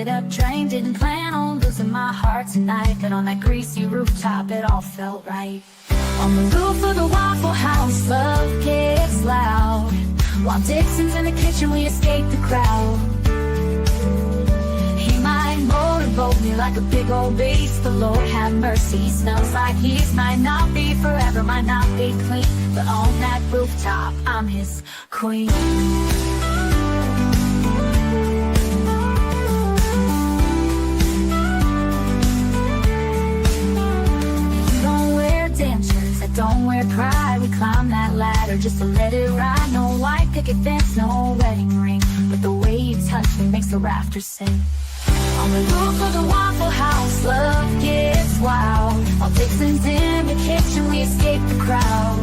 busted up train, didn't plan on losing my heart tonight, but on that greasy rooftop it all felt right. On the roof of the Waffle House, love gets loud. While Dixon's in the kitchen, we escape the crowd. He might motorboat me like a big old beast, but Lord have mercy, he smells like yeast. Might not be forever, might not be clean, but on that rooftop, I'm his queen. Don't wear pride, we climb that ladder just to let it ride. No white picket fence, no wedding ring, but the way you touch me makes the rafters sing. On the roof of the Waffle House, love gets wild. While Dixon's in the kitchen, we escape the crowd.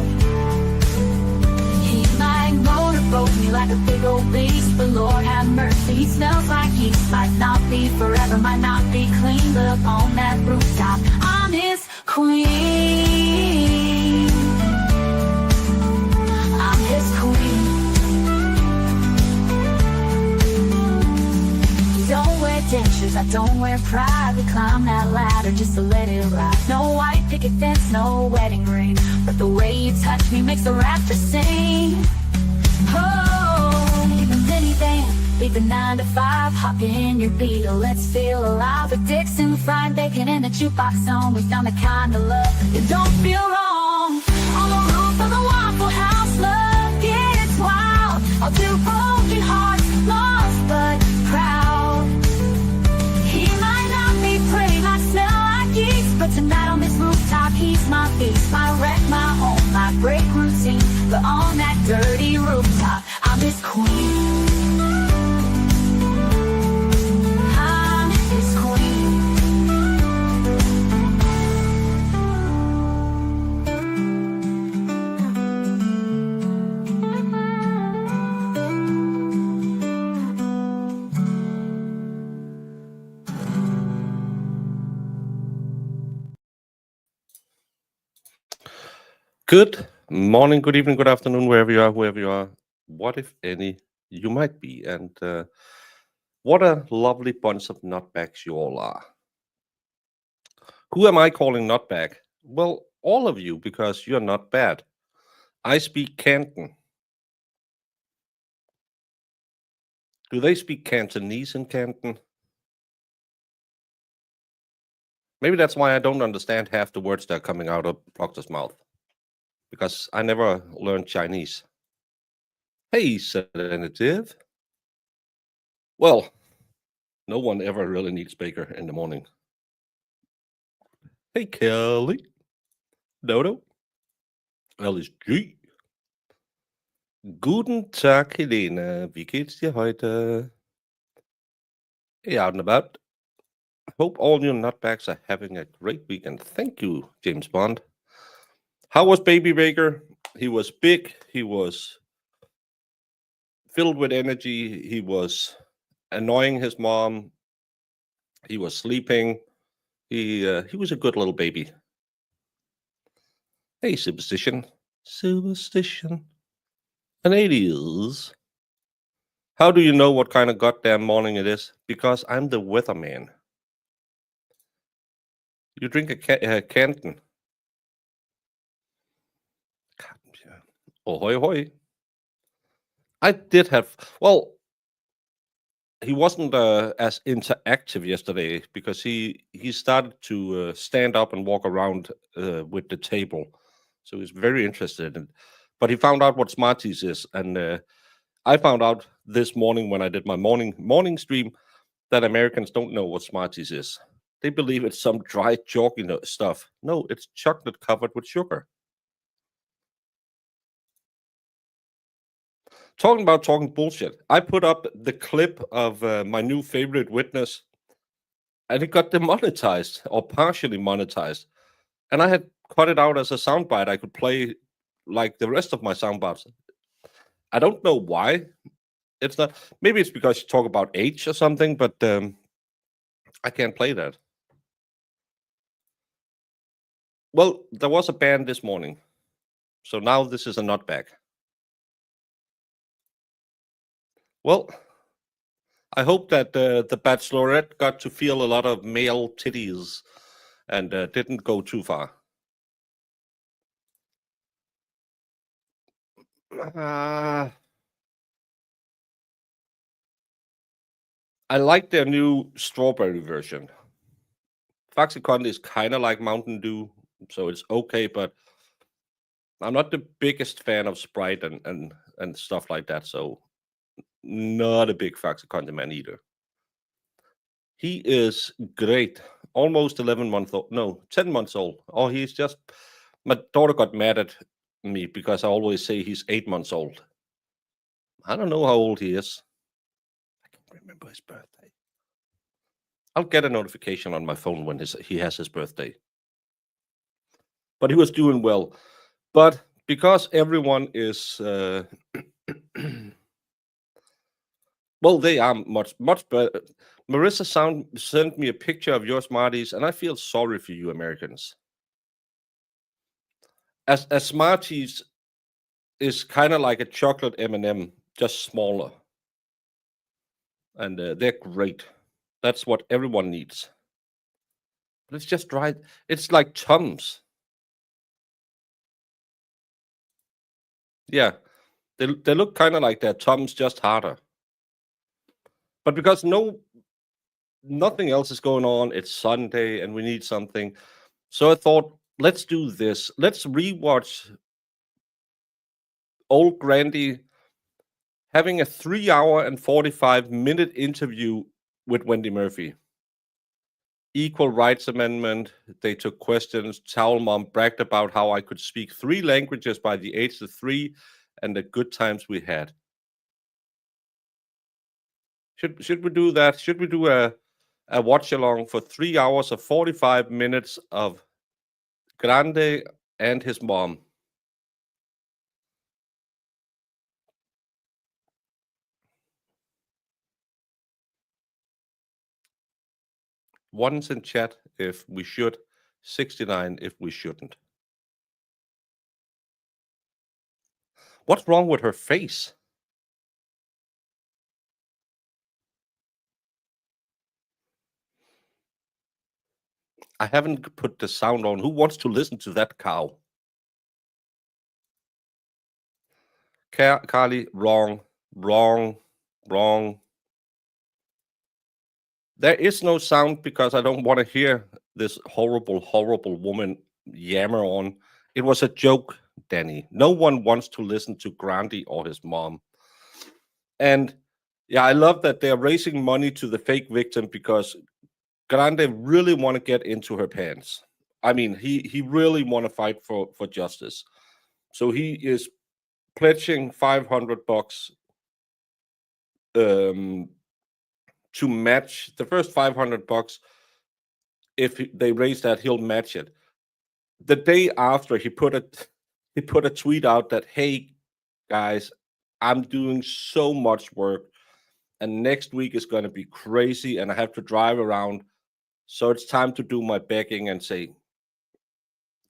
He might motorboat me like a big old beast, but Lord have mercy, he smells like yeast. Might not be forever, might not be clean, but up on that rooftop, I'm his queen. His queen. Don't wear dentures, I don't wear pride. We climb that ladder just to let it ride. No white picket fence, no wedding ring, but the way you touch me makes the rafters sing. Oh, leave the minivan, leave the 9 to 5, hop in your Beetle, let's feel alive. With Dixon, fried bacon, and a jukebox on, we found the kind of love you don't feel wrong. On the roof of the Waffle House, love wild. I'll do broken hearts, lost but proud. He might not be pretty, might smell like yeast, but tonight on this rooftop, he's my beast. Might wreck my home, might break routine, but on that dirty rooftop, I'm his queen. I'm his queen. Good morning, good evening, good afternoon, wherever you are, whoever you are, what if any you might be, and what a lovely bunch of nutbags you all are. Who am I calling nutbag? Well, all of you, because you're not bad. I speak Canton. Do they speak Cantonese in Canton? Maybe that's why I don't understand half the words that are coming out of Proctor's mouth, because I never learned Chinese. Hey, sedative. Well, no one ever really needs Baker in the morning. Hey, Kelly. Dodo. Alice G. Guten Tag, Helene. Wie geht's dir heute? Hey, out and about. Hope all you nutbags are having a great weekend. Thank you, James Bond. How was Baby Baker? He was big. He was filled with energy. He was annoying his mom. He was sleeping. He was a good little baby. Hey, superstition. Superstition. And it is. How do you know what kind of goddamn morning it is? Because I'm the weatherman. You drink a Canton. Ahoy, hoy. I did have, well, he wasn't as interactive yesterday because he started to stand up and walk around with the table. So he's very interested in, but he found out what Smarties is. And I found out this morning when I did my morning stream that Americans don't know what Smarties is. They believe it's some dry chalky stuff. No, it's chocolate covered with sugar. Talking bullshit. I put up the clip of my new favorite witness, and it got demonetized or partially monetized. And I had cut it out as a soundbite I could play like the rest of my soundbites. I don't know why. It's not. Maybe it's because you talk about age or something, but I can't play that. Well, there was a ban this morning, so now this is a nutbag. Well, I hope that the Bachelorette got to feel a lot of male titties and didn't go too far. I like their new strawberry version. Faxe Kondi is kind of like Mountain Dew, so it's okay, but I'm not the biggest fan of Sprite and stuff like that, so not a big Faxe Kondi man either. He is great. Almost 11 months old. No, 10 months old. Oh, he's just. My daughter got mad at me because I always say he's 8 months old. I don't know how old he is. I can't remember his birthday. I'll get a notification on my phone when he has his birthday. But he was doing well. But because everyone is. Well, they are much better. Marissa sent me a picture of your Smarties, and I feel sorry for you Americans. As Smarties is kind of like a chocolate M&M, just smaller, and they're great. That's what everyone needs. But it's just right. It's like Tums. Yeah, they look kind of like their Tums, just harder. But because nothing else is going on, it's Sunday, and we need something. So I thought, let's do this. Let's rewatch old Grandy having a 3-hour and 45-minute interview with Wendy Murphy. Equal rights amendment. They took questions. Towel Mom bragged about how I could speak 3 languages by the age of 3 and the good times we had. Should we do that? Should we do a watch along for 3 hours of 45 minutes of Grande and his mom? One's in chat if we should, 69 if we shouldn't. What's wrong with her face? I haven't put the sound on. Who wants to listen to that cow? Carly, wrong. There is no sound because I don't want to hear this horrible woman yammer on. It was a joke, Danny. No one wants to listen to Grandy or his mom. And yeah, I love that they're raising money to the fake victim because Grande really want to get into her pants. I mean, he really want to fight for justice. So he is pledging $500 to match the first $500. If they raise that, he'll match it. The day after, he put a tweet out that, hey guys, I'm doing so much work and next week is going to be crazy and I have to drive around, so it's time to do my begging and say,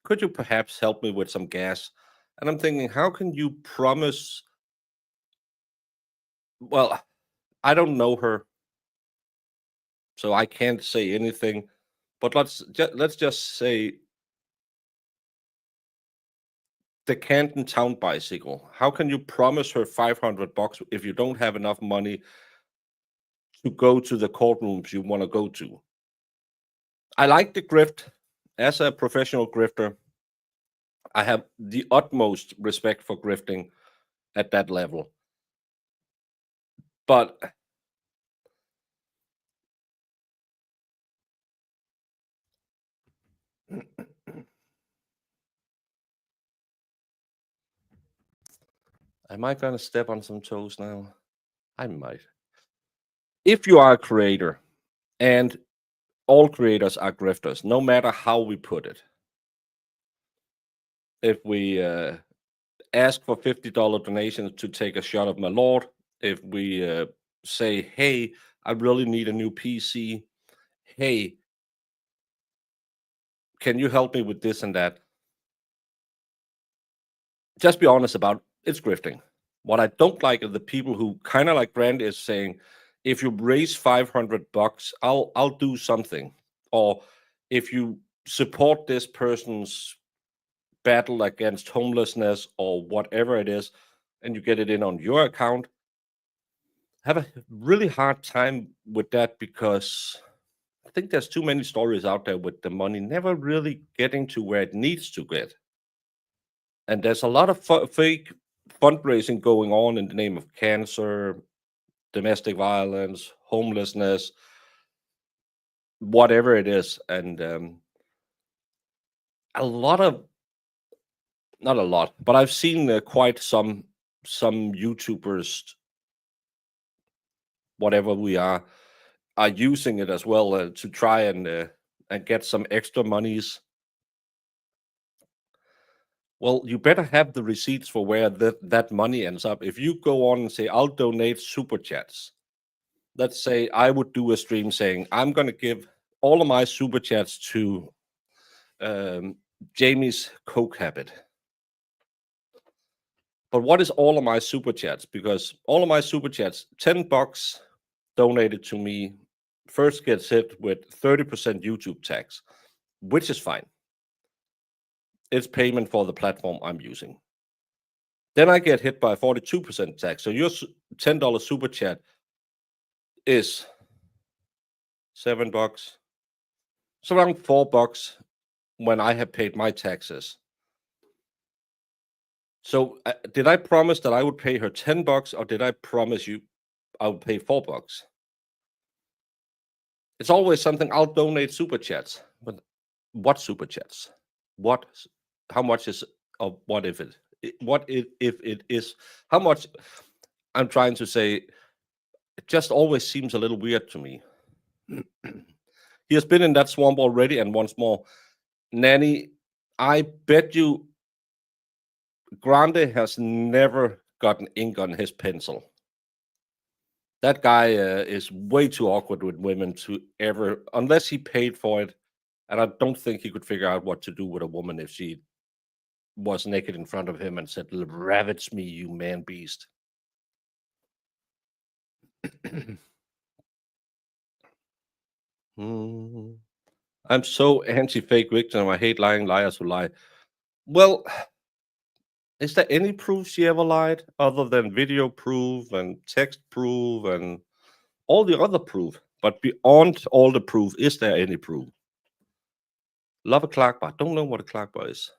could you perhaps help me with some gas? And I'm thinking, how can you promise? Well, I don't know her, so I can't say anything, but let's just say the Canton Town bicycle. How can you promise her $500 if you don't have enough money to go to the courtrooms you want to go to? I like the grift. As a professional grifter, I have the utmost respect for grifting at that level. But am I going to step on some toes now? I might. If you are a creator, and all creators are grifters, no matter how we put it. If we ask for $50 donations to take a shot of my Lord, if we say, hey, I really need a new PC, hey, can you help me with this and that? Just be honest about it's grifting. What I don't like are the people who kind of like Grant is saying, if you raise $500, I'll do something. Or if you support this person's battle against homelessness or whatever it is, and you get it in on your account, have a really hard time with that because I think there's too many stories out there with the money never really getting to where it needs to get. And there's a lot of fake fundraising going on in the name of cancer, domestic violence, homelessness, whatever it is. And a lot of, not a lot, but I've seen quite some YouTubers, whatever we are using it as well to try and get some extra monies. Well, you better have the receipts for where that money ends up. If you go on and say, I'll donate super chats, let's say I would do a stream saying, I'm going to give all of my super chats to Jamie's Coke habit. But what is all of my super chats? Because all of my super chats, $10 donated to me, first gets hit with 30% YouTube tax, which is fine. It's payment for the platform I'm using. Then I get hit by 42% tax. So your $10 super chat is $7. It's around $4 when I have paid my taxes. So did I promise that I would pay her $10, or did I promise you I would pay $4? It's always something. I'll donate super chats, but what super chats? What? How much is? Or what if it? What if it is? How much? I'm trying to say. It just always seems a little weird to me. He has been in that swamp already, and once more, Nanny. I bet you Grande has never gotten ink on his pencil. That guy is way too awkward with women to ever, unless he paid for it. And I don't think he could figure out what to do with a woman if she was naked in front of him and said, "Ravage me, you man beast." I'm so anti-fake victim. I hate lying liars who lie. Well, is there any proof she ever lied other than video proof and text proof and all the other proof? But beyond all the proof, is there any proof? Love a Clark bar. Don't know what a Clark bar is.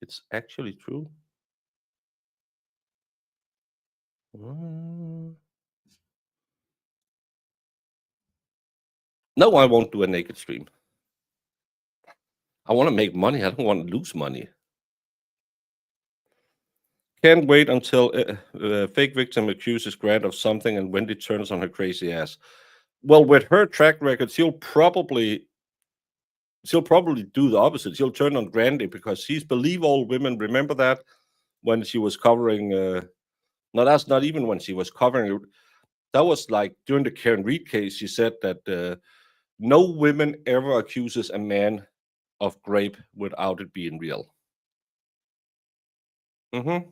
It's actually true. No, I won't do a naked stream. I want to make money. I don't want to lose money. Can't wait until fake victim accuses Grant of something and Wendy turns on her crazy ass. Well, with her track record, she'll probably do the opposite. She'll turn on Grandy because she's believe all women. Remember that when she was covering? No, that's not even when she was covering it. That was like during the Karen Reed case. She said that no woman ever accuses a man of rape without it being real. Okay.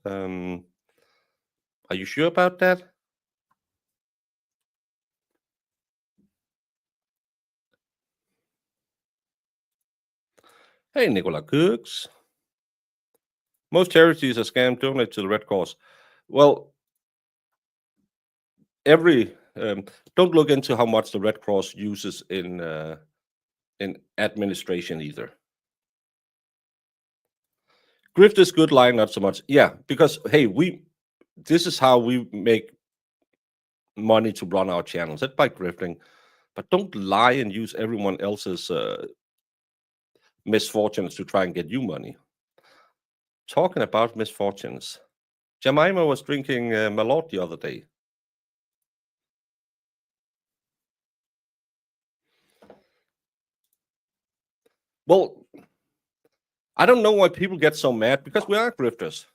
Are you sure about that? Hey, Nicola Cooks. Most charities are scam. Donate to the Red Cross. Well, don't look into how much the Red Cross uses in administration either. Grifters good line, not so much. Yeah, because hey, this is how we make money to run our channels. That's by grifting, but don't lie and use everyone else's misfortunes to try and get you money. Talking about misfortunes, Jemima was drinking Malort the other day. Well, I don't know why people get so mad because we are grifters.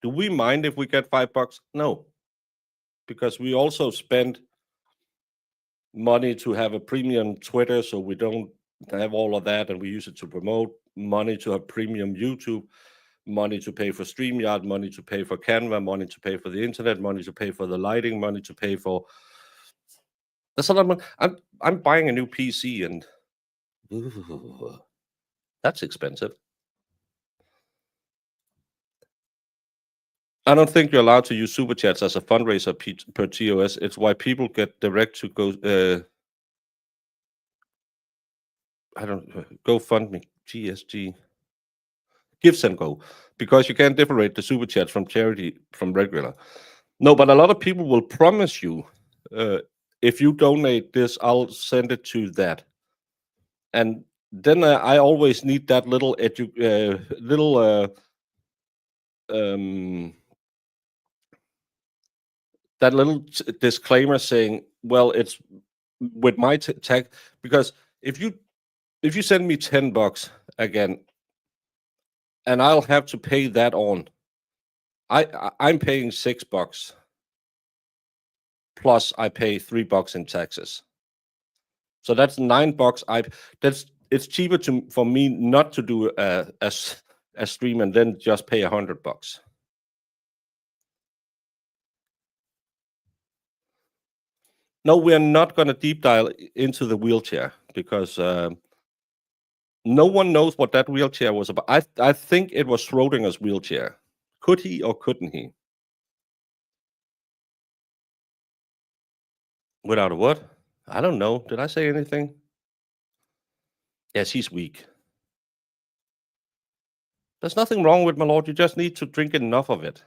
Do we mind if we get $5? No, because we also spend money to have a premium Twitter, so we don't have all of that, and we use it to promote. Money to have premium YouTube, money to pay for StreamYard, money to pay for Canva, money to pay for the internet, money to pay for the lighting, money to pay for. That's a lot of money. I'm buying a new PC, and that's expensive. I don't think you're allowed to use super chats as a fundraiser per TOS. It's why people get direct to go. I don't GoFundMe, GSG, Give Send Go, because you can't differentiate the super chats from charity from regular. No, but a lot of people will promise you, if you donate this, I'll send it to that, and then I always need that little that little disclaimer saying, well, it's with my tag, because if you send me $10 again, and I'll have to pay that on, I'm paying $6 plus I pay $3 in taxes, so that's $9. It's cheaper for me not to do a stream and then just pay $100. No, we're not going to deep dive into the wheelchair, because no one knows what that wheelchair was about. I think it was Schrodinger's wheelchair. Could he or couldn't he? Without a what? I don't know. Did I say anything? Yes, he's weak. There's nothing wrong with my lord. You just need to drink enough of it.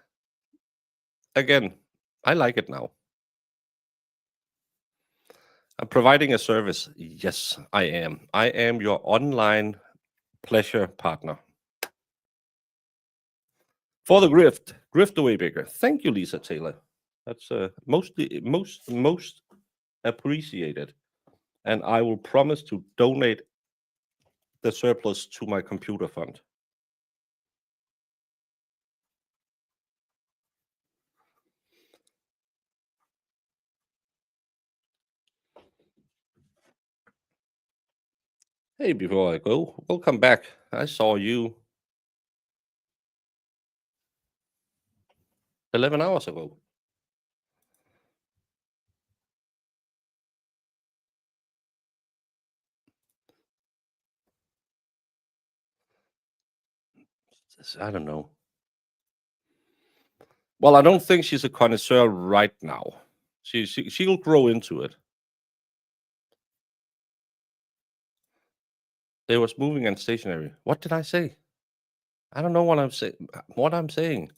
Again, I like it now. I'm providing a service. Yes, I am. I am your online pleasure partner. For the grift away bigger. Thank you, Lisa Taylor. That's most appreciated. And I will promise to donate the surplus to my computer fund. Hey, before I go, welcome back. I saw you 11 hours ago. I don't know. Well, I don't think she's a connoisseur right now. She'll grow into it. They was moving and stationary. What did I say? I don't know what I'm saying.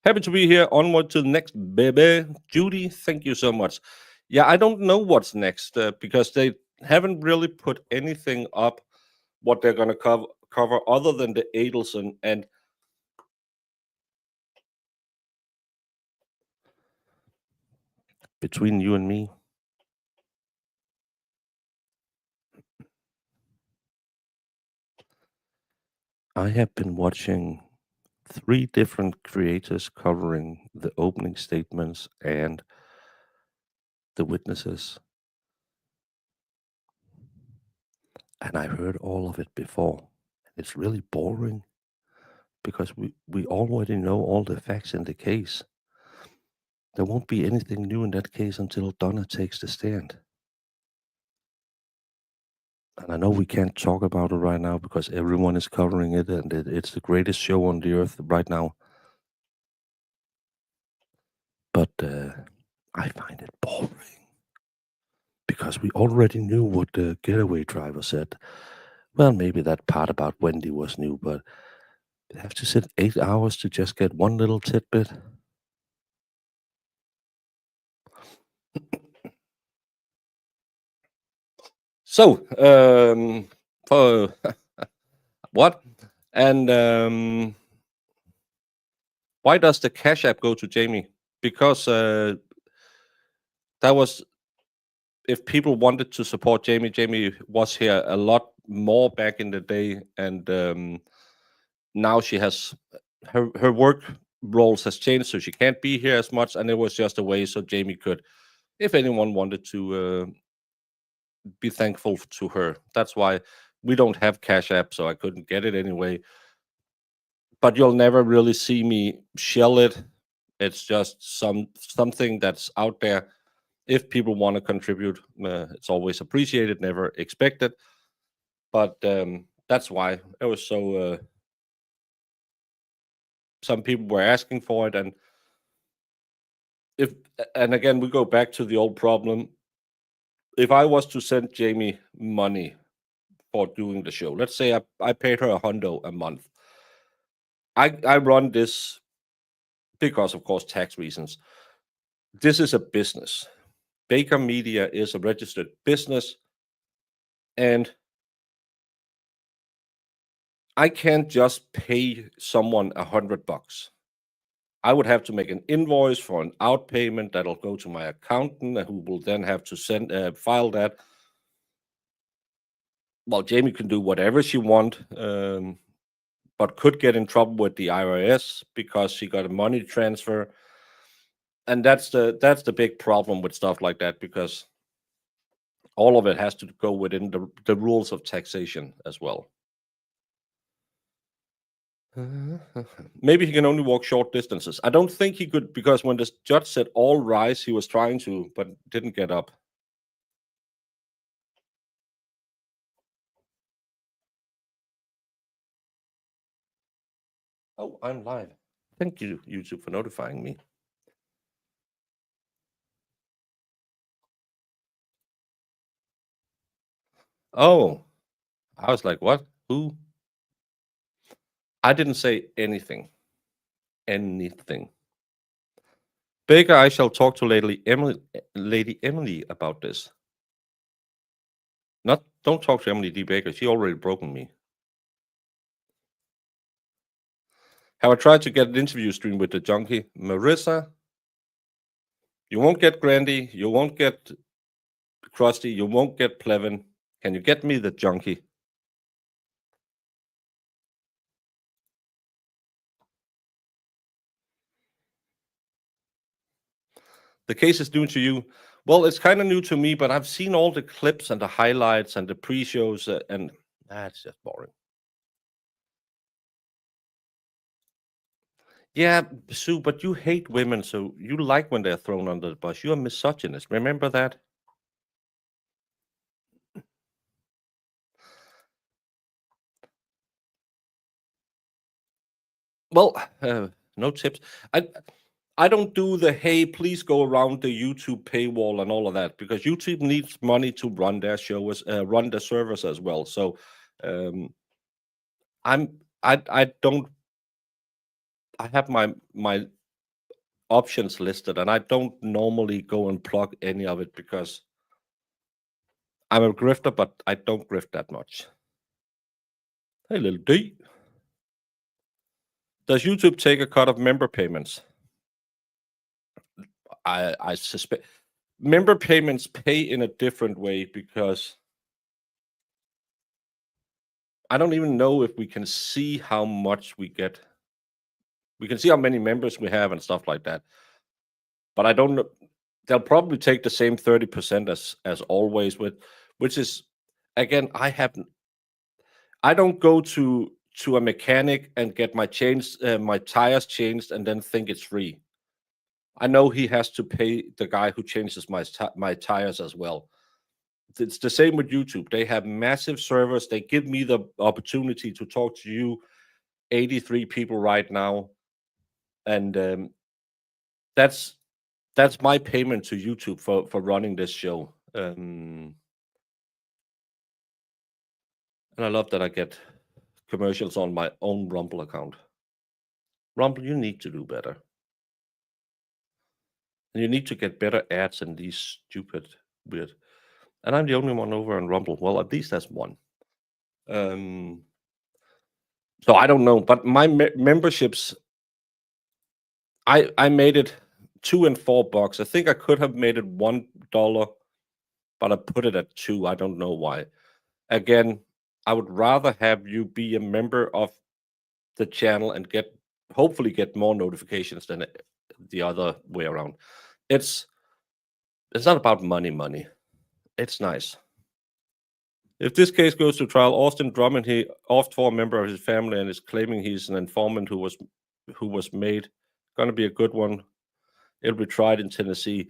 Happy to be here. Onward to the next, baby. Judy, thank you so much. Yeah, I don't know what's next, because they haven't really put anything up what they're going to cover other than the Adelson. And between you and me, I have been watching 3 different creators covering the opening statements and the witnesses. And I heard all of it before. It's really boring, because we already know all the facts in the case. There won't be anything new in that case until Donna takes the stand. And I know we can't talk about it right now because everyone is covering it, and it's the greatest show on the earth right now. But I find it boring, because we already knew what the getaway driver said. Well, maybe that part about Wendy was new, but they have to sit 8 hours to just get one little tidbit. So, for what? And why does the Cash App go to Jamie? Because that was, if people wanted to support Jamie was here a lot more back in the day, and now she has her work roles has changed, so she can't be here as much, and it was just a way so Jamie could, if anyone wanted to be thankful to her. That's why we don't have Cash App, so I couldn't get it anyway. but you'll never really see me shell it. It's just something that's out there. If people want to contribute, it's always appreciated, never expected. But that's why it was so. Some people were asking for it, and again we go back to the old problem. If I was to send Jamie money for doing the show, let's say I paid her $100 a month. I run this because, of course, tax reasons. This is a business. Baker Media is a registered business, and I can't just pay someone $100. I would have to make an invoice for an out payment that'll go to my accountant, who will then have to file that. Well, Jamie can do whatever she want, but could get in trouble with the IRS because she got a money transfer, and that's the big problem with stuff like that, because all of it has to go within the rules of taxation as well. Maybe he can only walk short distances. I don't think he could, because when the judge said all rise, he was trying to, but didn't get up. Oh, I'm live. Thank you, YouTube, for notifying me. Oh, I was like, what? Who? I didn't say anything. Anything. Baker, I shall talk to Lady Emily about this. Don't talk to Emily D. Baker. She already broken me. Have I tried to get an interview stream with the junkie? Marissa, you won't get Grandy. You won't get Krusty. You won't get Plevin. Can you get me the junkie? The case is new to you. Well, it's kind of new to me, but I've seen all the clips and the highlights and the pre-shows, and that's just boring. Yeah, Sue, but you hate women, so you like when they're thrown under the bus. You're a misogynist. Remember that? Well, no tips. I don't do the hey, please go around the YouTube paywall and all of that, because YouTube needs money to run their shows, run the servers as well. So I don't. I have my options listed, and I don't normally go and plug any of it because I'm a grifter, but I don't grift that much. Hey, little D. Does YouTube take a cut of member payments? I suspect member payments pay in a different way, because I don't even know if we can see how much we get. We can see how many members we have and stuff like that, but I don't know. They'll probably take the same 30% as always, which is, again, I don't go to a mechanic and get my tires changed and then think it's free. I know he has to pay the guy who changes my tires as well. It's the same with YouTube. They have massive servers. They give me the opportunity to talk to you, 83 people right now, and that's my payment to YouTube for running this show. And I love that I get commercials on my own Rumble account. Rumble, you need to do better. And you need to get better ads than these stupid, weird. And I'm the only one over on Rumble. Well, at least that's one. So I don't know, but my memberships, I made it $2 and $4. I think I could have made it $1, but I put it at $2. I don't know why. Again, I would rather have you be a member of the channel and hopefully get more notifications than the other way around. It's not about money. It's nice. If this case goes to trial, Austin Drummond, he off for a member of his family and is claiming he's an informant who was made. Gonna be a good one. It'll be tried in Tennessee.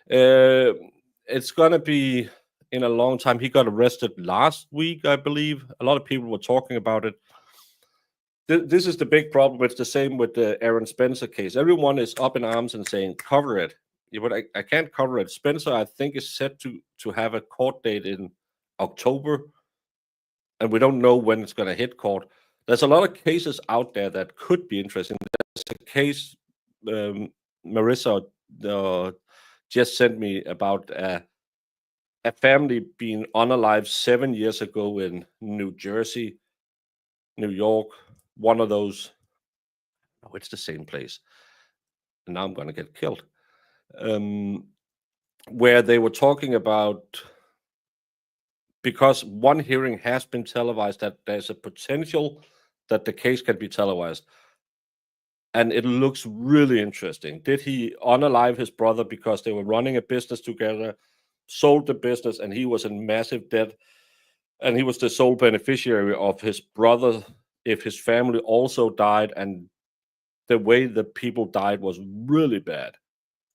It's gonna be in a long time. He got arrested last week, I believe. A lot of people were talking about it. This is the big problem. It's the same with the Aaron Spencer case. Everyone is up in arms and saying, cover it. Yeah, but I can't cover it. Spencer, I think, is set to have a court date in October, and we don't know when it's going to hit court. There's a lot of cases out there that could be interesting. There's a case Marissa just sent me about a family being unalive 7 years ago in New Jersey, New York, one of those. Oh, it's the same place. And now I'm going to get killed. Where they were talking about, because one hearing has been televised, that there's a potential that the case can be televised. And it looks really interesting. Did he unalive his brother because they were running a business together, sold the business, and he was in massive debt, and he was the sole beneficiary of his brother if his family also died, and the way the people died was really bad.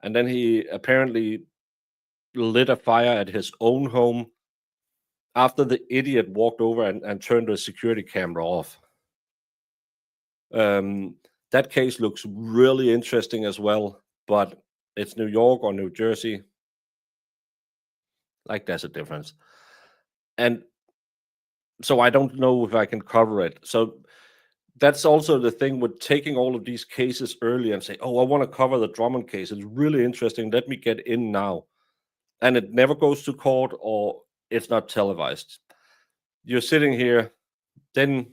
And then he apparently lit a fire at his own home after the idiot walked over and turned the security camera off. That case looks really interesting as well, but it's New York or New Jersey. Like, there's a difference. And so I don't know if I can cover it. So that's also the thing with taking all of these cases early and say, oh, I want to cover the Drummond case. It's really interesting. Let me get in now. And it never goes to court, or it's not televised. You're sitting here, then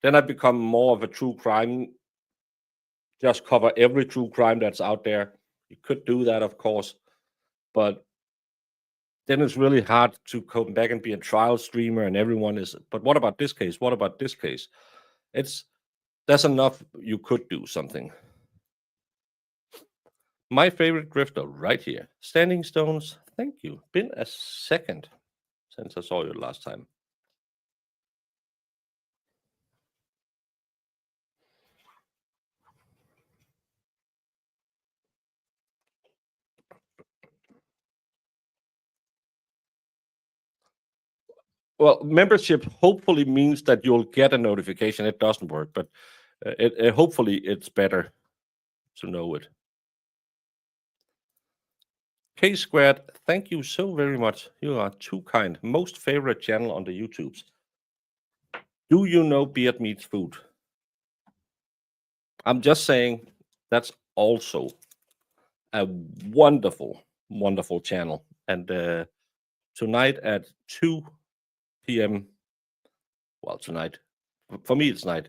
I become more of a true crime. Just cover every true crime that's out there. You could do that, of course, but then it's really hard to come back and be a trial streamer, and everyone is, but what about this case? What about this case? That's enough. You could do something. My favorite grifter right here. Standing Stones, thank you. Been a second since I saw you last time. Well, membership hopefully means that you'll get a notification. It doesn't work, but hopefully it's better to know it. K Squared, thank you so very much. You are too kind. Most favorite channel on the YouTubes. Do you know Beard Meets Food? I'm just saying that's also a wonderful, wonderful channel. And tonight at 2 p.m. Well, tonight for me it's night.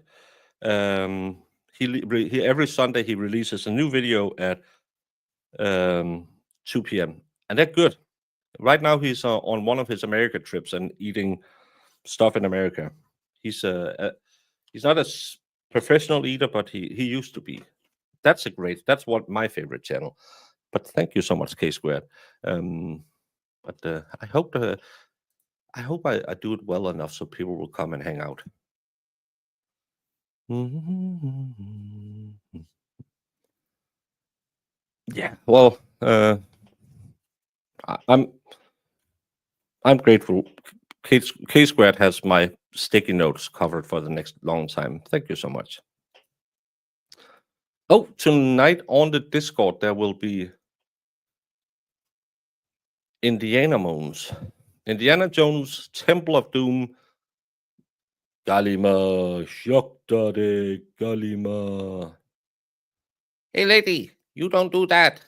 He every Sunday he releases a new video at 2 p.m. and they're good. Right now he's on one of his America trips and eating stuff in America. He's not a professional eater, but he used to be. That's what my favorite channel. But thank you so much, K Squared. But I hope I do it well enough so people will come and hang out. Yeah. Well, I'm grateful. K Squared has my sticky notes covered for the next long time. Thank you so much. Oh, tonight on the Discord there will be Indiana Jones, Temple of Doom. Galima, Shoktade, Galima. Hey, lady, you don't do that.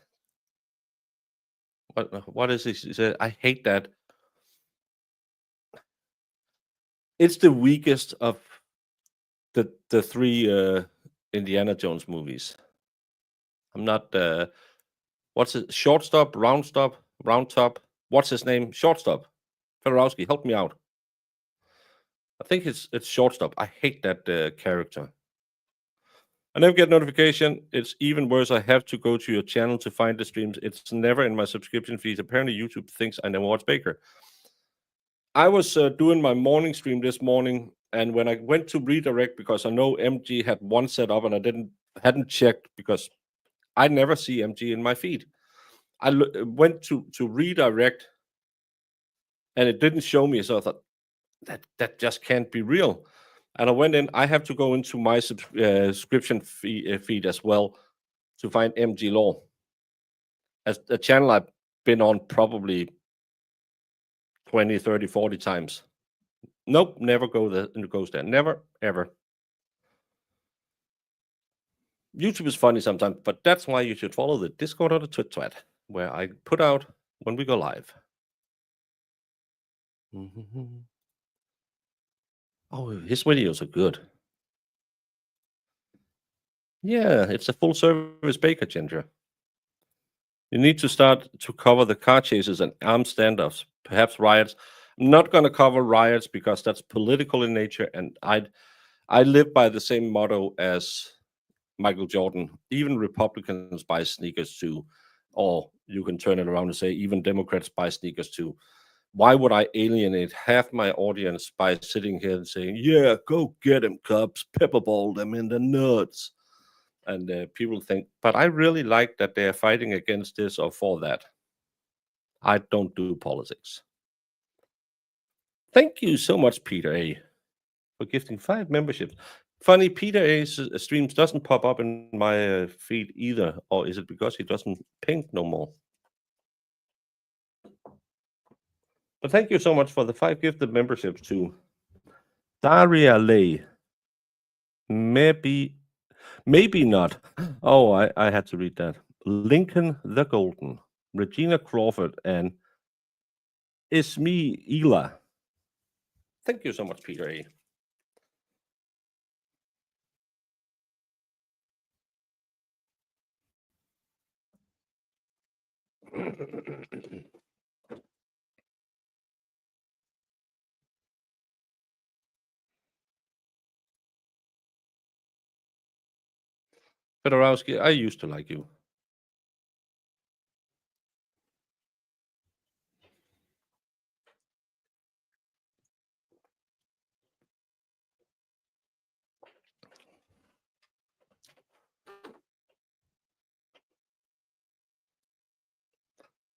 What is this? He said, I hate that. It's the weakest of the three Indiana Jones movies. I'm not. What's it? Shortstop, round top. What's his name? Shortstop. Ferrowski, help me out. I think it's shortstop. I hate that character. I never get notification. It's even worse. I have to go to your channel to find the streams. It's never in my subscription feeds. Apparently, YouTube thinks I never watch Baker. I was doing my morning stream this morning, and when I went to redirect, because I know MG had one set up, and I hadn't checked because I never see MG in my feed. I went to redirect, and it didn't show me. So I thought that just can't be real. And I went in. I have to go into my subscription feed as well to find MG Law, as a channel I've been on probably 20, 30, 40 times. Nope, never goes there. Never, ever. YouTube is funny sometimes, but that's why you should follow the Discord or the Twit, where I put out when we go live. Oh, his videos are good. Yeah, it's a full service baker, Ginger. You need to start to cover the car chases and armed standoffs, perhaps riots. I'm not going to cover riots because that's political in nature, and I live by the same motto as Michael Jordan. Even Republicans buy sneakers too, or you can turn it around and say even Democrats buy sneakers too. Why would I alienate half my audience by sitting here and saying, "Yeah, go get them, Cubs, pepperball them in the nuts"? And people think, but I really like that they are fighting against this or for that. I don't do politics. Thank you so much, Peter A, for gifting 5 memberships. Funny, Peter A's streams doesn't pop up in my feed either, or is it because he doesn't ping no more? But thank you so much for the 5 gifted memberships to Daria Lay. Maybe not. Oh, I had to read that. Lincoln the Golden, Regina Crawford, and Ismi Ela. Thank you so much, Peter A. Fedorowski, I used to like you.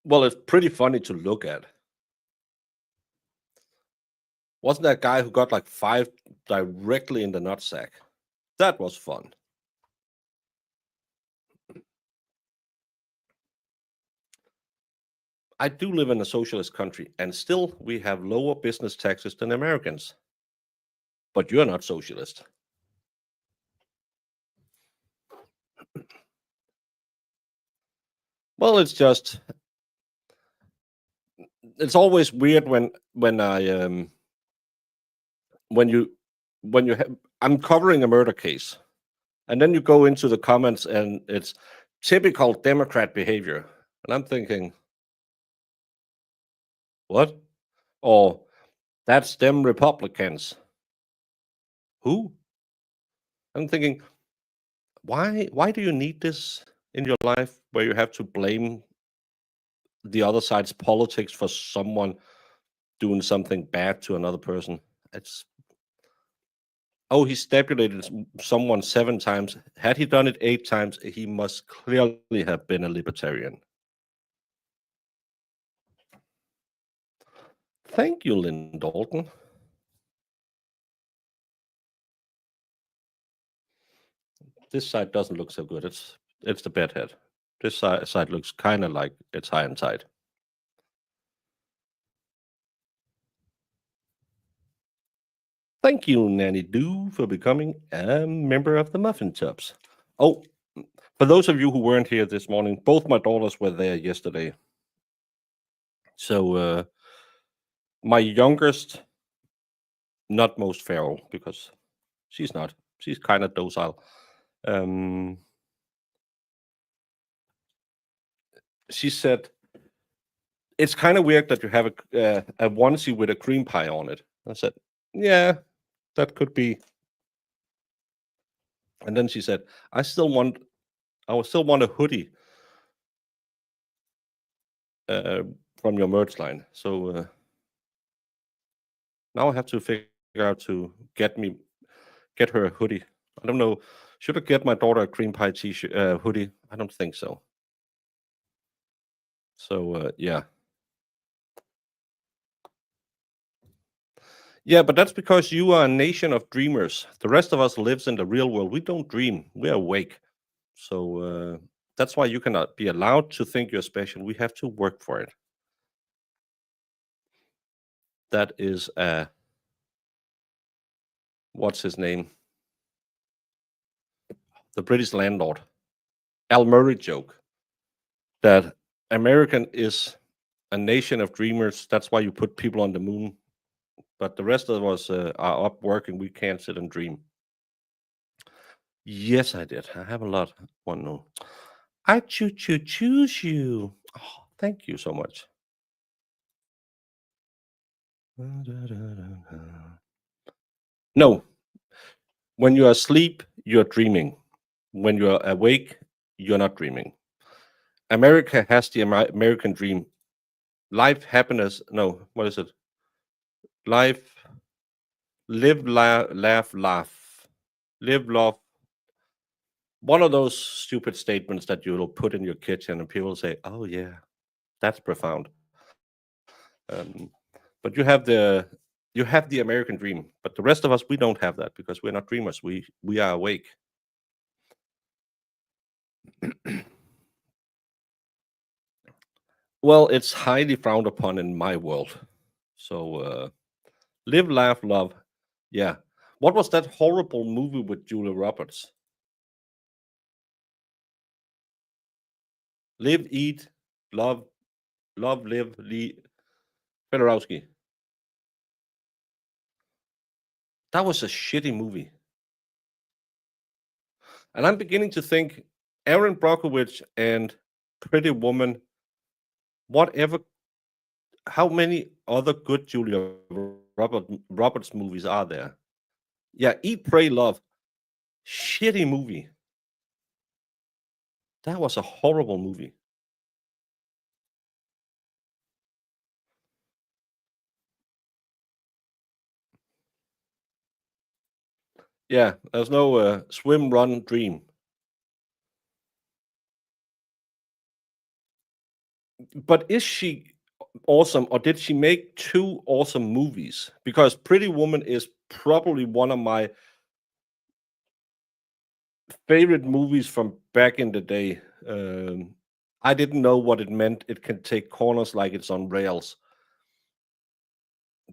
Well, it's pretty funny to look at. Wasn't that guy who got like 5 directly in the nutsack? That was fun. I do live in a socialist country, and still we have lower business taxes than Americans. But you're not socialist. Well, it's always weird when I'm covering a murder case, and then you go into the comments and it's typical Democrat behavior, and I'm thinking, what? Or that's them Republicans. Who? I'm thinking, why do you need this in your life where you have to blame the other side's politics for someone doing something bad to another person? It's he stabulated someone 7 times. Had he done it 8 times, he must clearly have been a libertarian. Thank you, Lynn Dalton. This side doesn't look so good. It's the bedhead. This side looks kind of like it's high and tight. Thank you, Nanny Doo, for becoming a member of the Muffin Tubs. Oh, for those of you who weren't here this morning, both my daughters were there yesterday. So my youngest, not most feral, because she's not. She's kind of docile. She said, it's kind of weird that you have a onesie with a cream pie on it. I said, yeah, that could be. And then she said, I would still want a hoodie from your merch line. So Now I have to figure out to get her a hoodie. I don't know. Should I get my daughter a cream pie t-shirt hoodie? I don't think so. So yeah. Yeah, but that's because you are a nation of dreamers. The rest of us lives in the real world. We don't dream. We're awake. So that's why you cannot be allowed to think you're special. We have to work for it. That is what's his name? The British landlord, Al Murray joke that American is a nation of dreamers. That's why you put people on the moon. But the rest of us are up working. We can't sit and dream. Yes, I did. I have a lot. One no. I choose you. Oh, thank you so much. No, when you're asleep, you're dreaming. When you're awake, you're not dreaming. America has the American dream. Life, happiness. No, what is it? Life, live, laugh, laugh. Live, love. One of those stupid statements that you'll put in your kitchen and people say, oh, yeah, that's profound. Um, but you have the American dream, but the rest of us we don't have that because we're not dreamers. We are awake. Well, it's highly frowned upon in my world. So live, laugh, love. Yeah. What was that horrible movie with Julia Roberts? Live, eat, love, love, live, Fedorowski. That was a shitty movie. And I'm beginning to think Aaron Brockovich and Pretty Woman, whatever, how many other good Julia Roberts movies are there? Yeah, Eat, Pray, Love. Shitty movie. That was a horrible movie. Yeah, there's no swim, run, dream. But is she awesome, or did she make two awesome movies? Because Pretty Woman is probably one of my favorite movies from back in the day. I didn't know what it meant. It can take corners like it's on rails,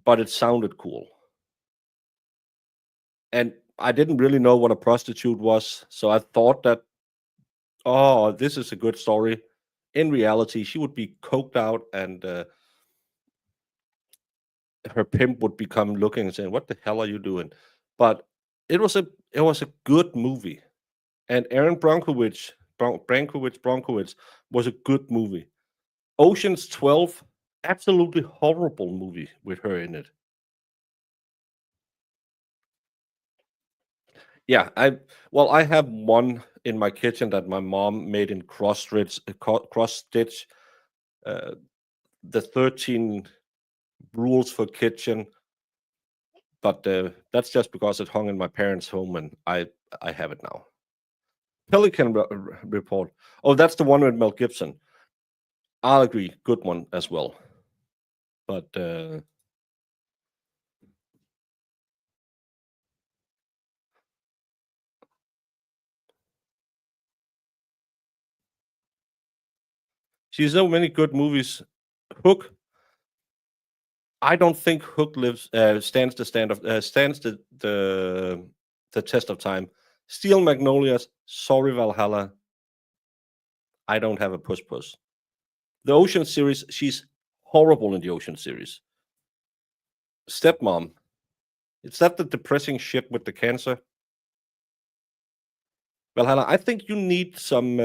but it sounded cool. And I didn't really know what a prostitute was, so I thought that, oh, this is a good story. In reality, she would be coked out, and her pimp would become looking and saying, "What the hell are you doing?" But it was a good movie, and Aaron Bronkowitz was a good movie. Ocean's 12, absolutely horrible movie with her in it. Yeah, I have one in my kitchen that my mom made in cross stitch. Uh, the 13 rules for kitchen, but that's just because it hung in my parents' home, and I have it now. Pelican Report. Oh, that's the one with Mel Gibson. I'll agree, good one as well. But she's so many good movies. Hook. I don't think Hook stands the test of time. Steel Magnolias. Sorry, Valhalla. I don't have a puss puss. The Ocean series. She's horrible in the Ocean series. Stepmom. Is that the depressing shit with the cancer? Valhalla. I think you need some.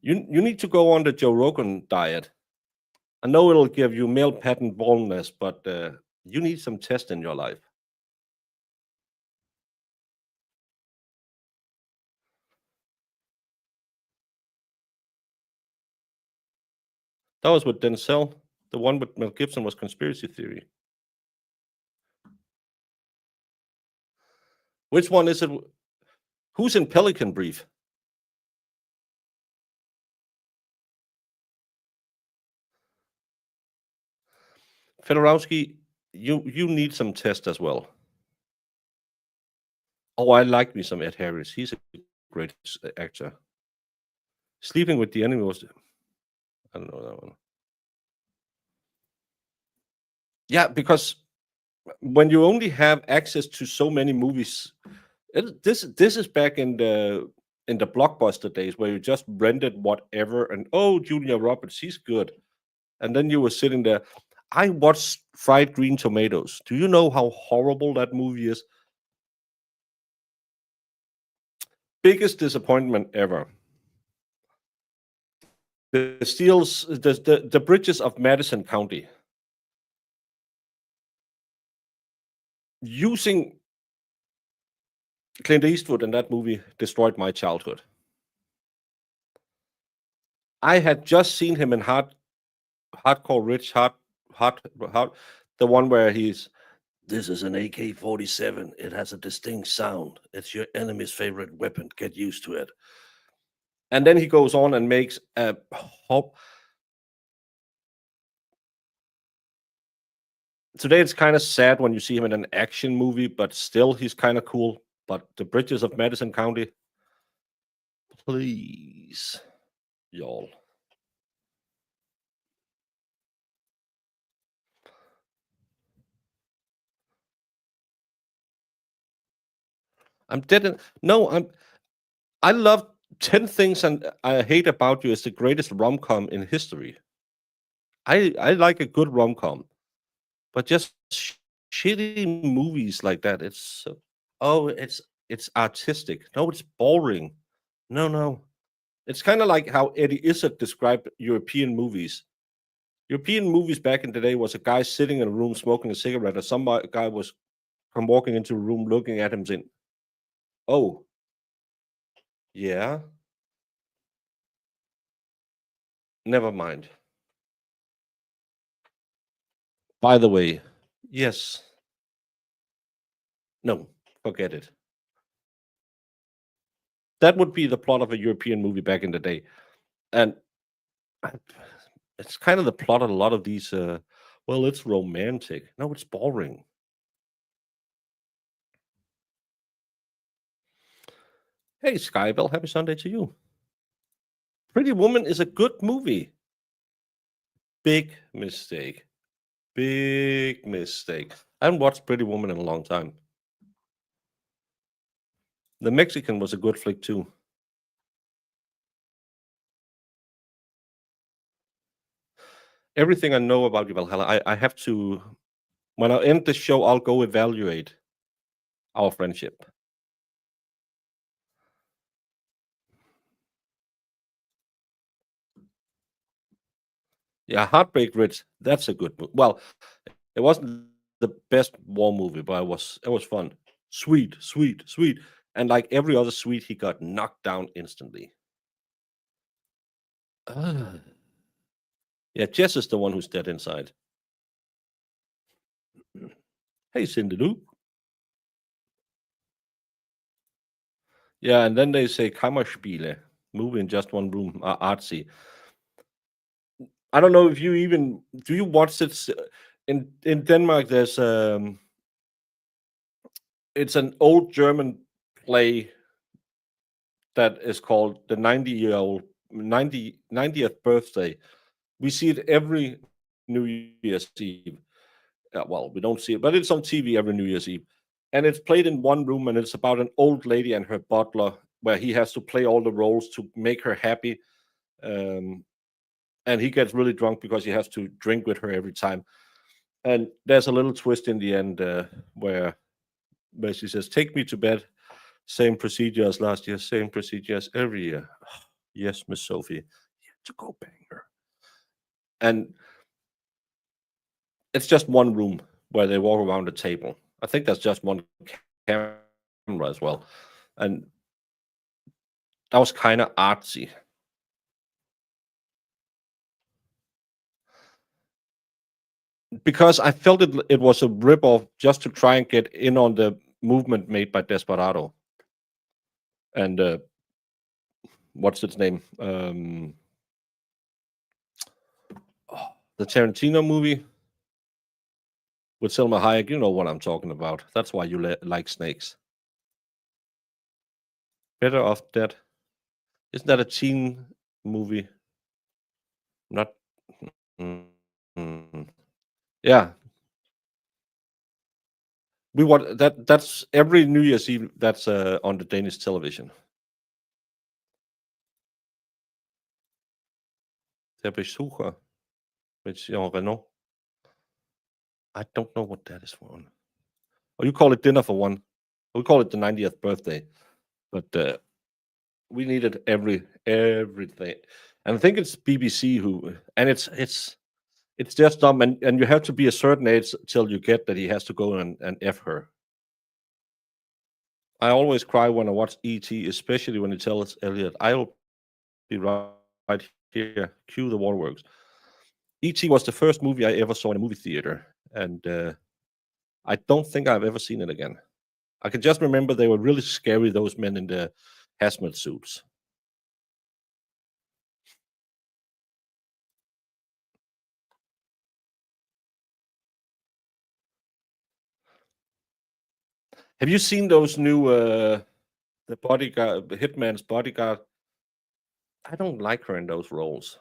You need to go on the Joe Rogan diet. I know it'll give you male pattern baldness, but you need some test in your life. That was with Denzel. The one with Mel Gibson was Conspiracy Theory. Which one is it? Who's in Pelican Brief? Fedorowski, you need some test as well. Oh, I like me some Ed Harris. He's a great actor. Sleeping with the Enemy was, I don't know that one. Yeah, because when you only have access to so many movies, this is back in the blockbuster days where you just rented whatever and oh, Julia Roberts, she's good, and then you were sitting there. I watched Fried Green Tomatoes. Do you know how horrible that movie is? Biggest disappointment ever. The bridges of Madison County. Using Clint Eastwood in that movie destroyed my childhood. I had just seen him in Hardcore Rich, the one where this is an AK-47. It has a distinct sound. It's your enemy's favorite weapon. Get used to it. And then he goes on and makes a Today it's kind of sad when you see him in an action movie, but still he's kind of cool. But the Bridges of Madison County, please, y'all. I'm dead. I love 10 Things and I Hate About You is the greatest rom-com in history. I like a good rom-com, but just shitty movies like that. It's it's artistic. No, it's boring. No. It's kind of like how Eddie Izzard described European movies. European movies back in the day was a guy sitting in a room smoking a cigarette, or some guy was come walking into a room looking at him saying, "Oh, yeah, never mind. By the way, yes, no, forget it." That would be the plot of a European movie back in the day, and I- it's kind of the plot of a lot of these. Well, it's romantic. No, it's boring. Hey, Skybell, happy Sunday to you. Pretty Woman is a good movie. Big mistake. Big mistake. I haven't watched Pretty Woman in a long time. The Mexican was a good flick too. Everything I know about you, Valhalla, I have to. When I end the show, I'll go evaluate our friendship. Yeah, Heartbreak Ridge. That's a good movie. Well, it wasn't the best war movie, but it was fun. Sweet, sweet, sweet. And like every other sweet, he got knocked down instantly. Ah. Yeah, Jess is the one who's dead inside. Hey, Cindy Lou. Yeah, and then they say Kammerspiele, movie in just one room, artsy. I don't know if you even do you watch it in Denmark. There's it's an old German play that is called the 90th birthday. We see it every New Year's Eve. Well, we don't see it, but it's on TV every New Year's Eve. And it's played in one room, and it's about an old lady and her butler, where he has to play all the roles to make her happy. Um, and he gets really drunk because he has to drink with her every time. And there's a little twist in the end where she says, "Take me to bed." Same procedure as last year, same procedure as every year. Yes, Miss Sophie, you have to go bang her. And it's just one room where they walk around the table. I think that's just one camera as well. And that was kind of artsy. because I felt it was a ripoff just to try and get in on the movement made by Desperado and what's its name? The Tarantino movie with Selma Hayek. You know what I'm talking about. That's why you like snakes. Better Off Dead. Isn't that a teen movie? Not. Mm, mm. Yeah, we want that. That's every New Year's Eve. That's on the Danish television. Der Besucher with Jean Reno. I don't know what that is for one. Oh, you call it Dinner for One. We call it the 90th birthday, but we need it everything. And I think it's BBC who, and it's just dumb, and you have to be a certain age till you get that he has to go and f her. I always cry when I watch E.T., especially when he tells Elliot, "I'll be right here." Cue the waterworks. E.T. was the first movie I ever saw in a movie theater, and I don't think I've ever seen it again. I can just remember they were really scary, those men in the hazmat suits. Have you seen those new the bodyguard, the Hitman's Bodyguard? I don't like her in those roles.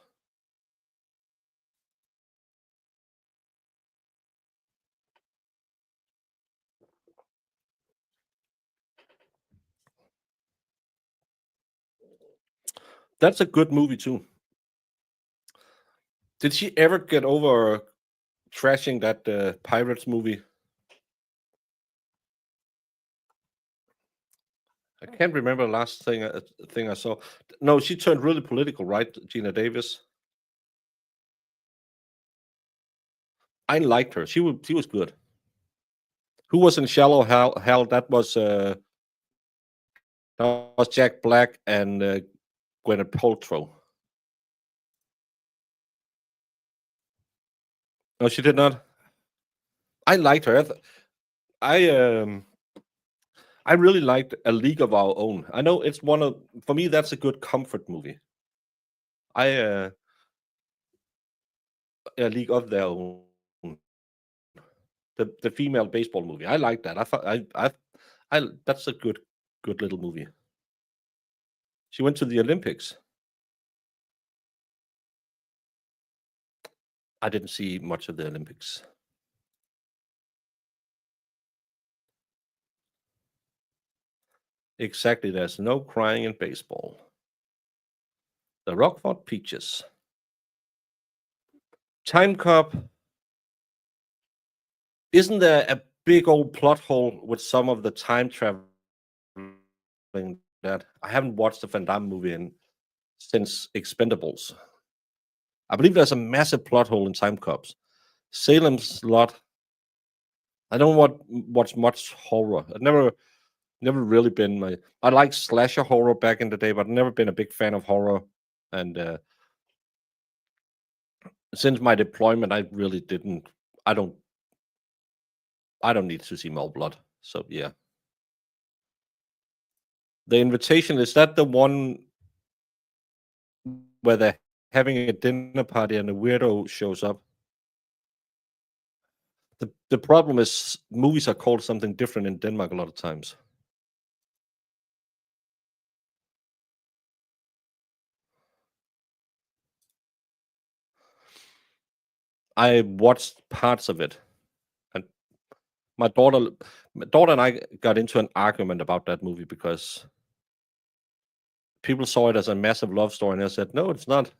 That's a good movie too. Did she ever get over trashing that Pirates movie? I can't remember the last thing I saw. No, she turned really political, right, Gina Davis? I liked her. She was good. Who was in Shallow Hell? That was Jack Black and Gwyneth Paltrow. No, she did not. I liked her. I really liked A League of Our Own. I know it's for me that's a good comfort movie. A League of Their Own, the female baseball movie. I like that. I thought I that's a good little movie. She went to the Olympics. I didn't see much of the Olympics. Exactly. There's no crying in baseball. The Rockford Peaches. Time Cop. Isn't there a big old plot hole with some of the time traveling that I haven't watched the Van Damme movie since Expendables? I believe there's a massive plot hole in Time Cops. Salem's Lot. I don't watch much horror. I've never really been I like slasher horror back in the day, but I've never been a big fan of horror. And since my deployment, I really didn't. I don't need to see more blood. So yeah. The Invitation, is that the one where they're having a dinner party and a weirdo shows up? The problem is movies are called something different in Denmark a lot of times. I watched parts of it, and my daughter and I got into an argument about that movie because people saw it as a massive love story, and I said, no, it's not.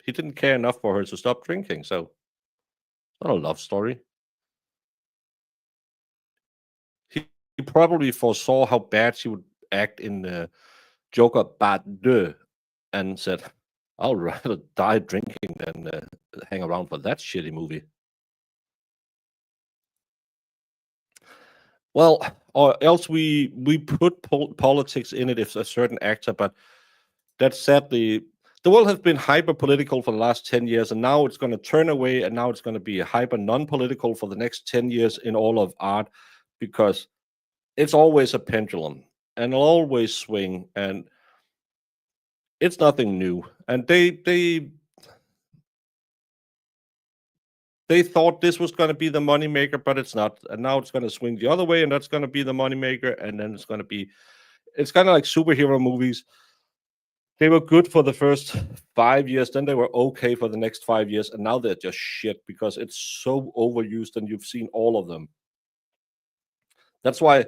He didn't care enough for her to stop drinking, so it's not a love story. He probably foresaw how bad she would act in Joker Bad 2 and said, I'll rather die drinking than hang around for that shitty movie. Well, or else we put politics in it if a certain actor, but that's sadly the world has been hyper political for the last 10 years, and now it's going to turn away, and now it's going to be hyper non political for the next 10 years in all of art, because it's always a pendulum and it'll always swing, and it's nothing new. And they thought this was going to be the moneymaker, but it's not. And now it's going to swing the other way, and that's going to be the moneymaker. And then it's kind of like superhero movies. They were good for the first 5 years, then they were okay for the next 5 years, and now they're just shit because it's so overused and you've seen all of them. That's why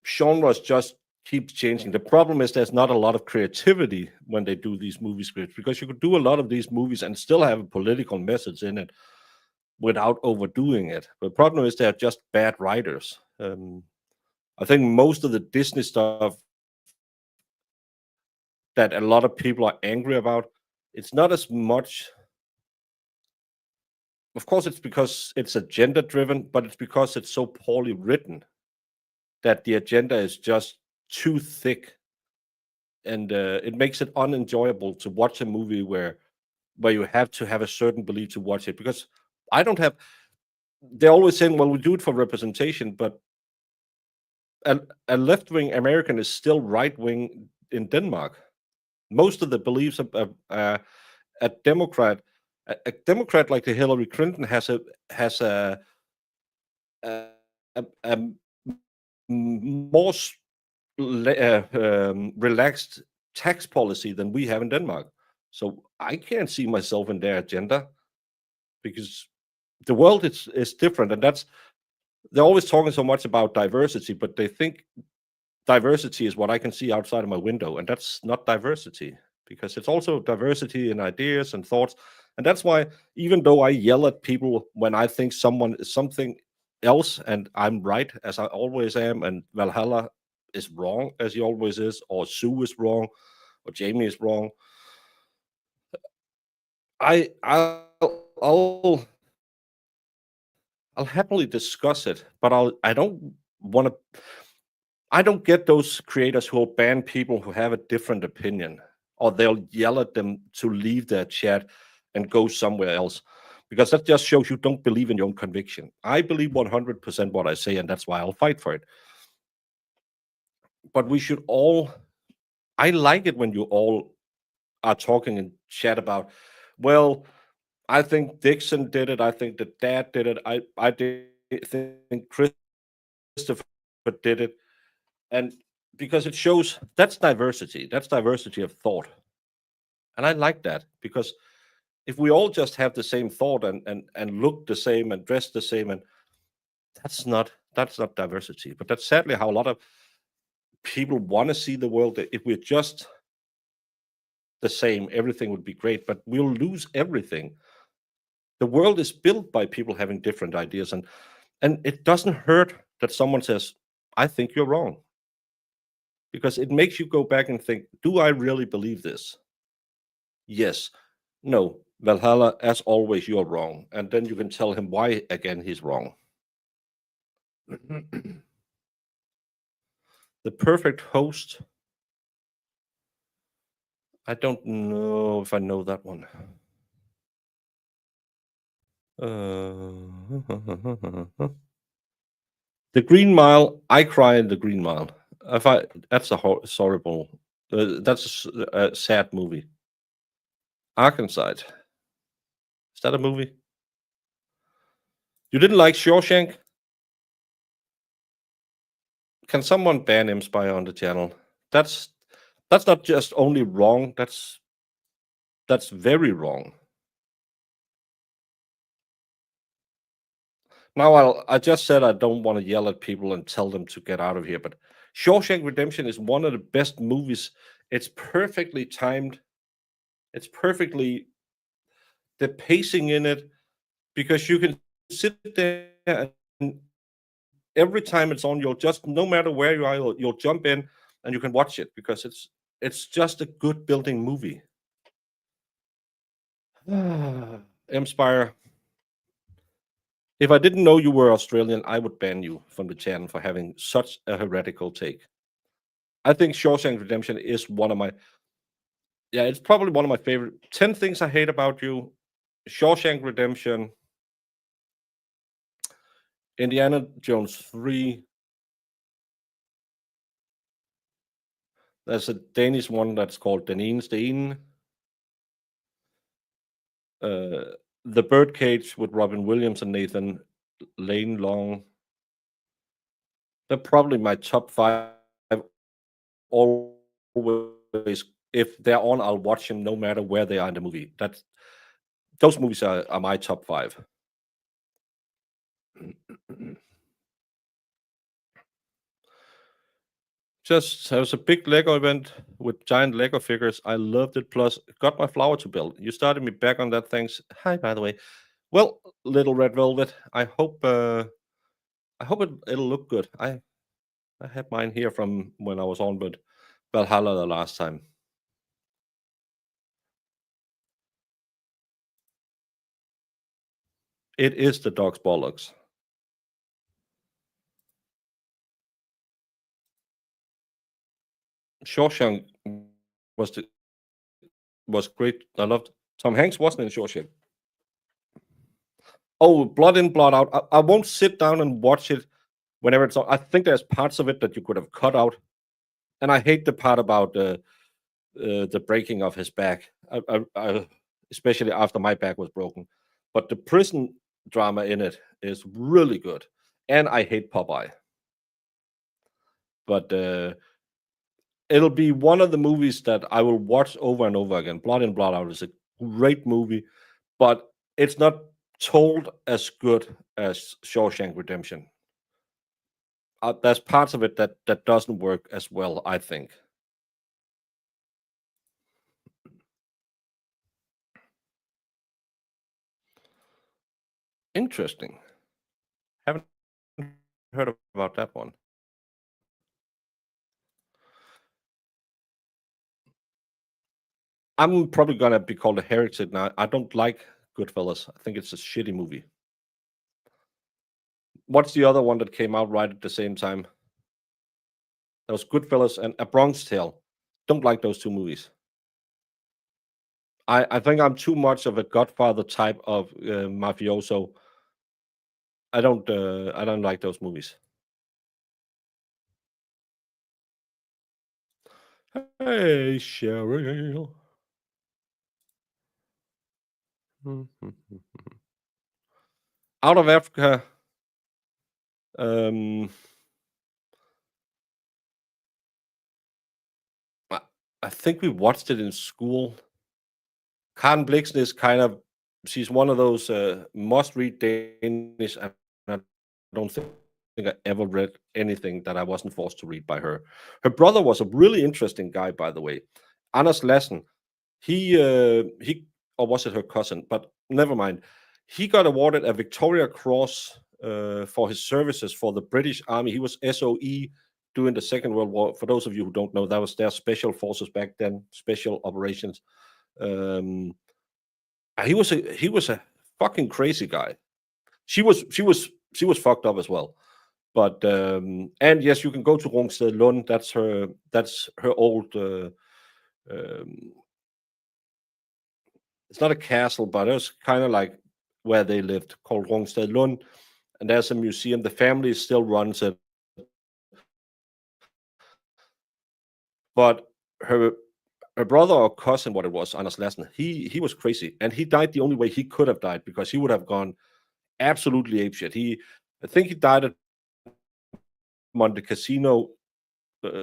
genres just keep changing. The problem is there's not a lot of creativity when they do these movie scripts, because you could do a lot of these movies and still have a political message in it without overdoing it. The problem is they're just bad writers. I think most of the Disney stuff that a lot of people are angry about, it's not as much. Of course, it's because it's agenda driven, but it's because it's so poorly written that the agenda is just too thick, and it makes it unenjoyable to watch a movie where you have to have a certain belief to watch it. Because I don't have. They're always saying, "Well, we do it for representation," but a left wing American is still right wing in Denmark. Most of the beliefs of a Democrat, a Democrat like the Hillary Clinton a, a more relaxed tax policy than we have in Denmark. So I can't see myself in their agenda, because the world is different, and they're always talking so much about diversity, but they think diversity is what I can see outside of my window, and that's not diversity, because it's also diversity in ideas and thoughts. And that's why, even though I yell at people when I think someone is something else and I'm right, as I always am, and Valhalla is wrong, as he always is, or Sue is wrong, or Jamie is wrong, I'll happily discuss it, but I don't want to. I don't get those creators who will ban people who have a different opinion, or they'll yell at them to leave their chat and go somewhere else, because that just shows you don't believe in your own conviction. I believe 100% what I say, and that's why I'll fight for it. But we should all. I like it when you all are talking in chat about, well, I think Dixon did it. I think the dad did it. Think Christopher did it, and because it shows that's diversity. That's diversity of thought, and I like that, because if we all just have the same thought and look the same and dress the same, and that's not diversity. But that's sadly how a lot of people want to see the world. That if we're just the same, everything would be great, but we'll lose everything. The world is built by people having different ideas, and it doesn't hurt that someone says, I think you're wrong, because it makes you go back and think, do I really believe this? Yes. No. Valhalla, as always, you're wrong. And then you can tell him why again he's wrong. The perfect host. I don't know if I know that one. The Green Mile. I cry in the Green Mile. That's a horrible. That's a sad movie. Arkenside. Is that a movie? You didn't like Shawshank? Can someone ban Inspire on the channel? That's not just only wrong. That's very wrong. Now, I just said I don't want to yell at people and tell them to get out of here, but Shawshank Redemption is one of the best movies. It's perfectly timed. It's perfectly, the pacing in it, because you can sit there and every time it's on, you'll just, no matter where you are, you'll jump in and you can watch it, because it's just a good building movie. Inspire. If I didn't know you were Australian, I would ban you from the channel for having such a heretical take. I think Shawshank Redemption is one of my. Yeah, it's probably one of my favorite 10 Things I Hate About You, Shawshank Redemption, Indiana Jones 3. There's a Danish one that's called Den Eneste Ene. Uh, The Birdcage with Robin Williams and Nathan Lane Long. They're probably my top 5 always. If they're on, I'll watch them no matter where they are in the movie. Those movies are my top 5. Just there was a big Lego event with giant Lego figures. I loved it. Plus, got my flower to build. You started me back on that. Thanks. Hi, by the way. Well, little red velvet. I hope it'll look good. I had mine here from when I was on with Valhalla the last time. It is the dog's bollocks. Shawshank was the was great. I loved Tom Hanks wasn't in Shawshank. Oh, Blood In, Blood Out. I won't sit down and watch it whenever it's on. I think there's parts of it that you could have cut out, and I hate the part about the breaking of his back, especially after my back was broken. But the prison drama in it is really good, and I hate Popeye. But it'll be one of the movies that I will watch over and over again. Blood In, Blood Out is a great movie, but it's not told as good as Shawshank Redemption. There's parts of it that doesn't work as well, I think. Interesting. Haven't heard about that one. I'm probably gonna be called a heretic now. I don't like Goodfellas. I think it's a shitty movie. What's the other one that came out right at the same time? That was Goodfellas and A Bronx Tale. Don't like those two movies. I think I'm too much of a Godfather type of mafioso. I don't like those movies. Hey, Cheryl. Out of Africa. Um, I, I think we watched it in school. Karen Blixen is kind of she's one of those must-read Danish, and I don't think I ever read anything that I wasn't forced to read by her. Her brother was a really interesting guy, by the way. Anders Lassen. He or was it her cousin? But never mind. He got awarded a Victoria Cross for his services for the British Army. He was SOE during the Second World War. For those of you who don't know, that was their special forces back then, special operations. Um, he was a fucking crazy guy. She was fucked up as well. But and yes, you can go to Rungsted Lund. That's her old. Um, it's not a castle, but it's kind of like where they lived, called Rungsted Lund. And there's a museum. The family still runs it, but her her brother or cousin, what it was, Anders Lassen, he was crazy, and he died the only way he could have died because he would have gone absolutely apeshit. I think he died at Monte Casino,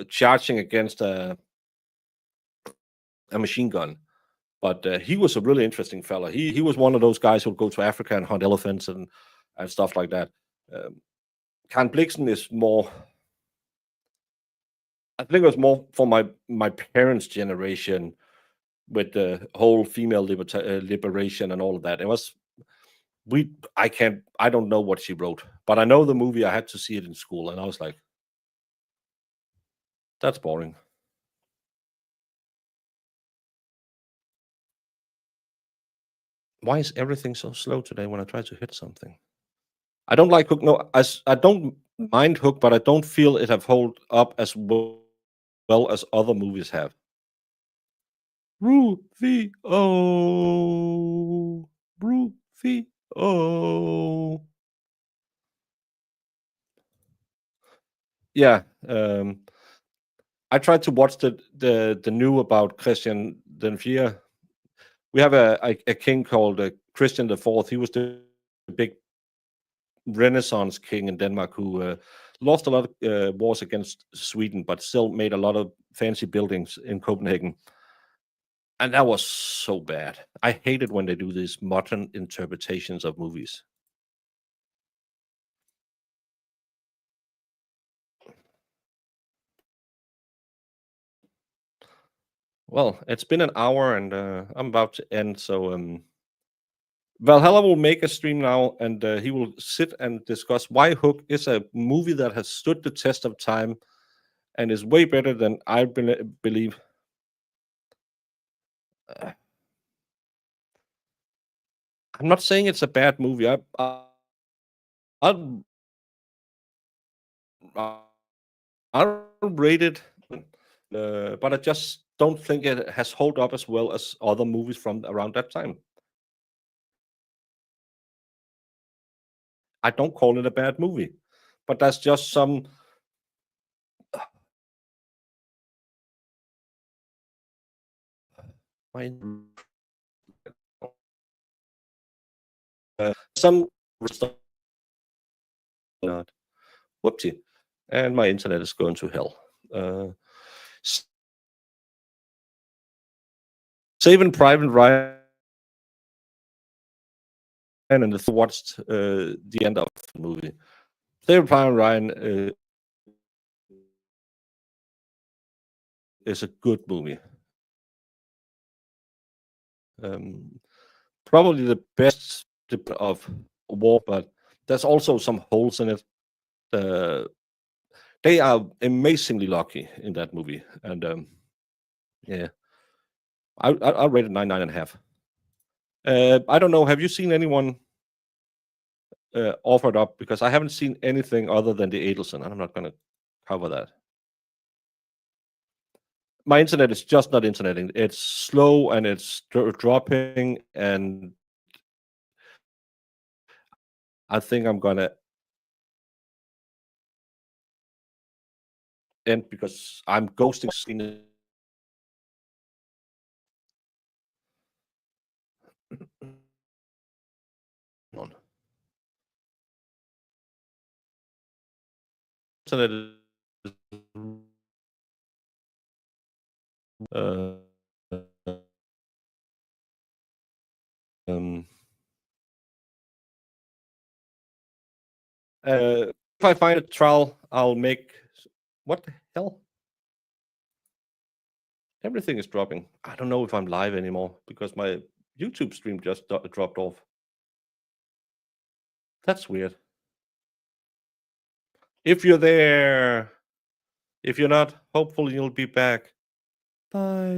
charging against a machine gun. But he was a really interesting fella. He was one of those guys who would go to Africa and hunt elephants and stuff like that. Um, Karen Blixen is more. I think it was more for my parents' generation with the whole female liberation and all of that. It was we. I can't. I don't know what she wrote, but I know the movie. I had to see it in school, and I was like, "That's boring." Why is everything so slow today when I try to hit something? I don't like Hook. No, I don't mind Hook, but I don't feel it have hold up as well as other movies have. Rufio. Rufio. Yeah. I tried to watch the new about Christian IV. We have a king called Christian IV. He was the big Renaissance king in Denmark who lost a lot of wars against Sweden, but still made a lot of fancy buildings in Copenhagen. And that was so bad. I hate it when they do these modern interpretations of movies. Well, it's been an hour and I'm about to end. So Valhalla will make a stream now and he will sit and discuss why Hook is a movie that has stood the test of time and is way better than I believe. I'm not saying it's a bad movie. I'll rate it, but I just don't think it has held up as well as other movies from around that time. I don't call it a bad movie, but that's just some. Some not. Whoopsie. And my internet is going to hell. Saving Private Ryan and watched the end of the movie. Saving Private Ryan is a good movie. Probably the best of war, but there's also some holes in it. They are amazingly lucky in that movie, and yeah, I'll rate it 9.5. I don't know. Have you seen anyone offered up? Because I haven't seen anything other than the Adelson, and I'm not going to cover that. My internet is just not interneting. It's slow and it's dropping, and I think I'm gonna end because I'm ghosting scene. Internet is if I find a trial, I'll make. What the hell? Everything is dropping. I don't know if I'm live anymore because my YouTube stream just dropped off. That's weird. If you're there, if you're not, hopefully you'll be back. Bye.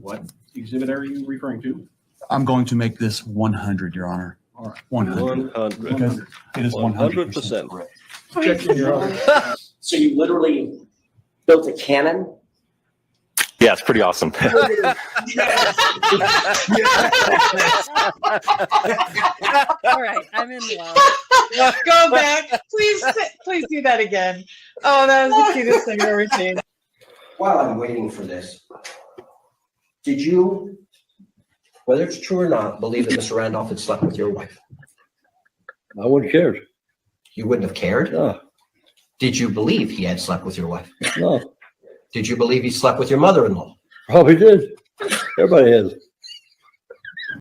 What exhibit are you referring to? I'm going to make this 100, Your Honor. All right. 100. 100. Because it is 100% 100%. correct. So you literally built a cannon? Yeah, it's pretty awesome. All right, I'm in love. Go back. Please do that again. Oh, that was the cutest thing I've ever seen. While I'm waiting for this, did you, whether it's true or not, believe that Mr. Randolph had slept with your wife? I wouldn't care. You wouldn't have cared? No, Did you believe he had slept with your wife? no, Did you believe he slept with your mother-in-law? probably did. Everybody has.